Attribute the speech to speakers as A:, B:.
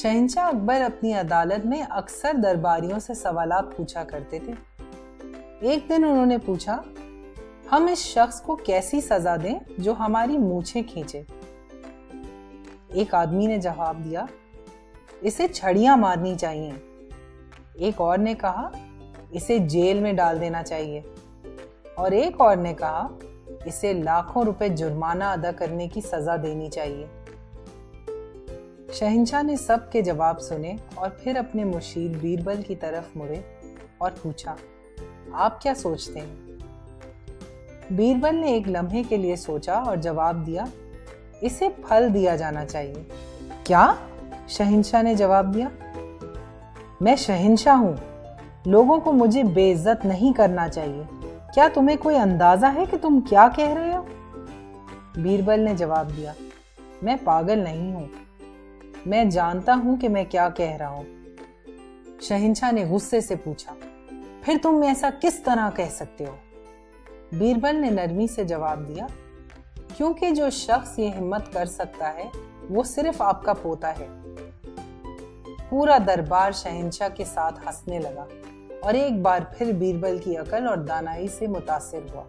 A: शहंशाह अकबर अपनी अदालत में अक्सर दरबारियों से सवालात पूछा करते थे। एक दिन उन्होंने पूछा, हम इस शख्स को कैसी सजा दें जो हमारी मूछें खींचे। एक आदमी ने जवाब दिया, इसे छड़ियां मारनी चाहिए। एक और ने कहा, इसे जेल में डाल देना चाहिए। और एक और ने कहा, इसे लाखों रुपए जुर्माना अदा करने की सजा देनी चाहिए। शहंशाह ने सबके जवाब सुने और फिर अपने मुशीर बीरबल की तरफ मुड़े और पूछा, आप क्या सोचते हैं? बीरबल ने एक लम्हे के लिए सोचा और जवाब दिया, इसे फल दिया जाना चाहिए। क्या? शहंशाह ने जवाब दिया, मैं शहंशाह हूं, लोगों को मुझे बेइज्जत नहीं करना चाहिए। क्या तुम्हें कोई अंदाजा है कि तुम क्या कह रहे हो? बीरबल ने जवाब दिया, मैं पागल नहीं हूं, मैं जानता हूं कि मैं क्या कह रहा हूं। शहंशाह ने गुस्से से पूछा, फिर तुम ऐसा किस तरह कह सकते हो? बीरबल ने नरमी से जवाब दिया, क्योंकि जो शख्स ये हिम्मत कर सकता है वो सिर्फ आपका पोता है। पूरा दरबार शहंशाह के साथ हंसने लगा और एक बार फिर बीरबल की अकल और दानाई से मुतासिर हुआ।